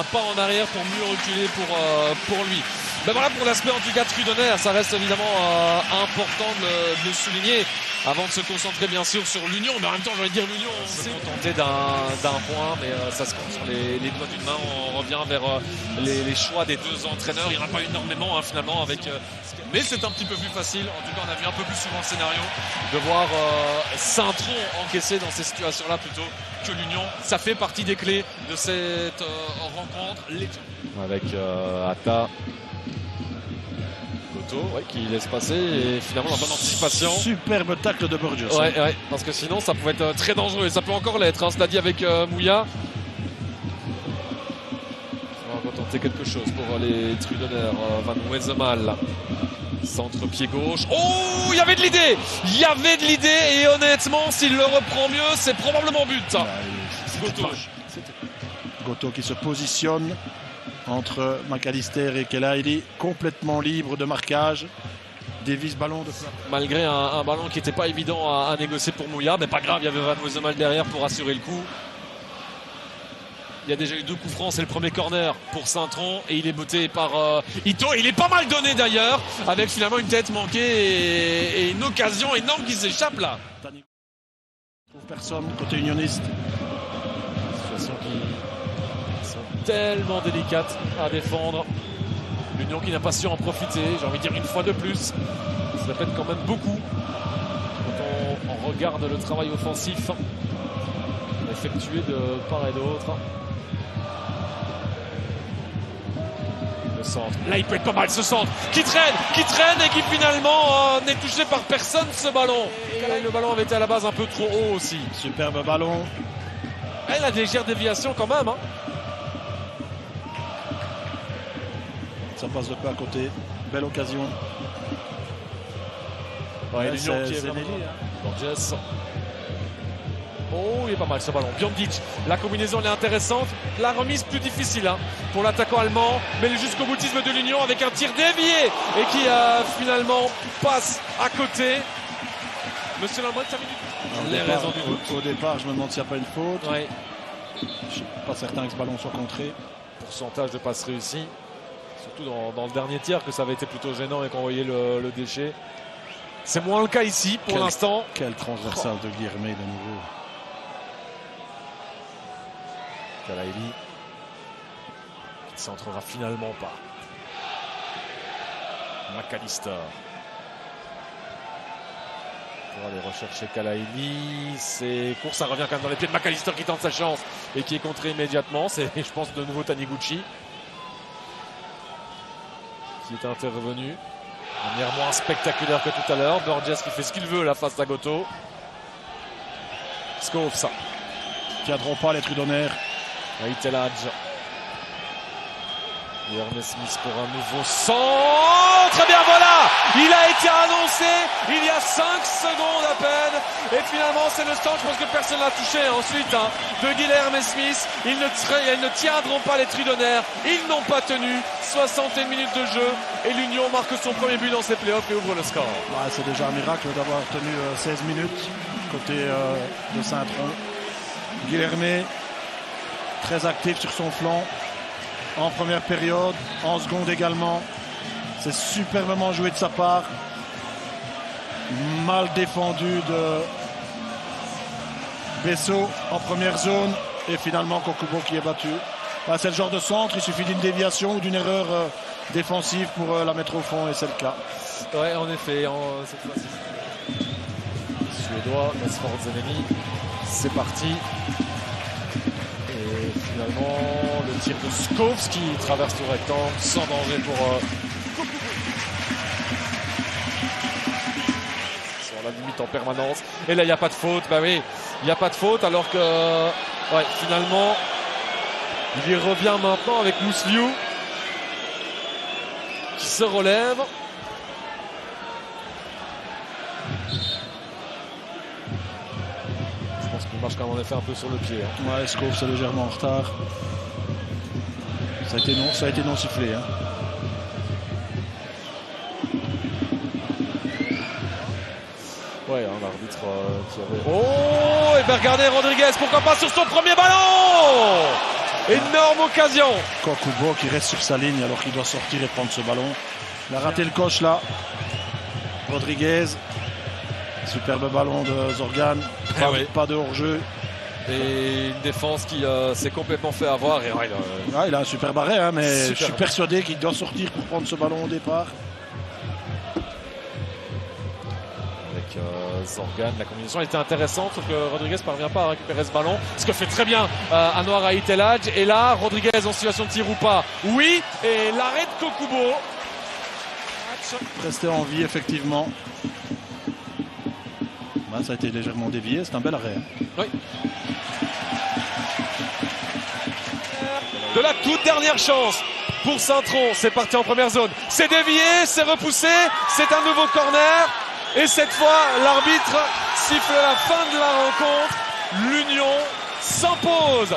pas en arrière pour mieux reculer pour lui. Ben voilà pour l'aspect en tout cas Trudonner, ça reste évidemment important de le souligner avant de se concentrer bien sûr sur l'Union, mais en même temps j'ai envie de dire l'Union on s'est contenté d'un point, mais ça se compte sur les doigts d'une main. On revient vers les choix des deux entraîneurs, il n'y en a pas énormément finalement avec mais c'est un petit peu plus facile, en tout cas on a vu un peu plus souvent le scénario de voir Saint-Tron encaisser dans ces situations là plutôt que l'Union. Ça fait partie des clés de cette rencontre avec Atta qui laisse passer et finalement la bonne anticipation. Superbe tacle de Borges. Ouais, parce que sinon ça pouvait être très dangereux et ça peut encore l'être. Hein, cela dit avec Mouya. On va tenter quelque chose pour les Trudonner. Van Wezemal. Centre pied gauche. Oh, il y avait de l'idée. Il y avait de l'idée et honnêtement, s'il le reprend mieux, c'est probablement but. Goto. Goto qui se positionne entre McAllister et Kelaïli, complètement libre de marquage. Davis ballon de plat. Malgré un ballon qui n'était pas évident à négocier pour Mouya, mais pas grave, il y avait Van Wezemal derrière pour assurer le coup. Il y a déjà eu 2 coups francs, c'est le premier corner pour Saint-Tron et il est botté par Ito. Il est pas mal donné d'ailleurs, avec finalement une tête manquée et une occasion énorme qui s'échappe là. Il trouve personne côté unioniste. Situation qui tellement délicate à défendre. L'Union qui n'a pas su en profiter, j'ai envie de dire une fois de plus. Ça se répète quand même beaucoup quand on regarde le travail offensif effectué de part et d'autre. Le centre, là il peut être pas mal ce centre qui traîne et qui finalement n'est touché par personne ce ballon. Et le ballon avait été à la base un peu trop haut aussi. Superbe ballon. Et la légère déviation quand même. Hein. Ça passe de peu à côté. Belle occasion. Ouais, l'Union qui est vraiment... Borges. Oh, il est pas mal ce ballon. Biondic, la combinaison elle est intéressante. La remise plus difficile hein, pour l'attaquant allemand. Mais le jusqu'au boutisme de l'Union avec un tir dévié et qui finalement passe à côté. Monsieur Lambret, ça les raisons du doute. Au départ, je me demande s'il n'y a pas une faute. Ouais. Je ne suis pas certain que ce ballon soit contré. Pourcentage de passes réussies. Surtout dans le dernier tiers que ça avait été plutôt gênant et qu'on voyait le déchet. C'est moins le cas ici pour l'instant. Quel transversal de Guilherme de nouveau. Kelaïli qui ne s'entrera finalement pas. McAllister pour aller rechercher Kelaïli. C'est court, ça revient quand même dans les pieds de McAllister qui tente sa chance et qui est contré immédiatement. C'est je pense de nouveau Taniguchi qui est intervenu de manière moins spectaculaire que tout à l'heure. Borges qui fait ce qu'il veut là face à Goto. Skovs. Qui tiendront pas les Trudonner. Aïtelaj. Guilherme Smith pour un nouveau centre. Très bien, voilà. Il a été annoncé il y a 5 secondes à peine. Et finalement, c'est le centre. Je pense que personne l'a touché ensuite hein, de Guilherme Smith. Ils ne tiendront pas les Trudonner. Ils n'ont pas tenu. 61 minutes de jeu. Et l'Union marque son premier but dans ses playoffs et ouvre le score. Ouais, c'est déjà un miracle d'avoir tenu 16 minutes côté de Saint-Tron. Guilherme, très actif sur son flanc. En première période, en seconde également. C'est superbement joué de sa part. Mal défendu de Besso en première zone. Et finalement, Kokubo qui est battu. Bah, c'est le genre de centre, il suffit d'une déviation ou d'une erreur défensive pour la mettre au fond, et c'est le cas. Ouais, en effet, cette fois-ci. Suédois, Nasford Zanemi, c'est parti. Et finalement, le tir de Skovs qui traverse le rectangle sans danger pour sur la limite en permanence. Et là, il n'y a pas de faute. Bah oui, il n'y a pas de faute alors que ouais, finalement, il y revient maintenant avec Mousliou qui se relève. Je pense qu'il marche quand même en effet un peu sur le pied. Hein. Ouais, Skovs est légèrement en retard. Ça a été non sifflé. Hein. Ouais, hein, l'arbitre qui avait... Oh, et bien regardez Rodriguez, pourquoi pas sur son premier ballon. Énorme occasion. Kokubo qui reste sur sa ligne alors qu'il doit sortir et prendre ce ballon. Il a raté le coche là. Rodriguez. Superbe ballon de Zorgan. Pas de hors-jeu. Et une défense qui s'est complètement fait avoir. Et il a un super arrêt, hein, mais je suis persuadé qu'il doit sortir pour prendre ce ballon au départ. Avec Zorgan, la combinaison était intéressante, sauf que Rodriguez ne parvient pas à récupérer ce ballon. Ce que fait très bien Anwar Ait El Hadj. Et là, Rodriguez en situation de tir ou pas? Oui, et l'arrêt de Kokubo. Resté en vie, effectivement. Là, ça a été légèrement dévié, c'est un bel arrêt. Oui. De la toute dernière chance pour Saint-Tron, c'est parti en première zone. C'est dévié, c'est repoussé, c'est un nouveau corner. Et cette fois, l'arbitre siffle la fin de la rencontre. L'Union s'impose.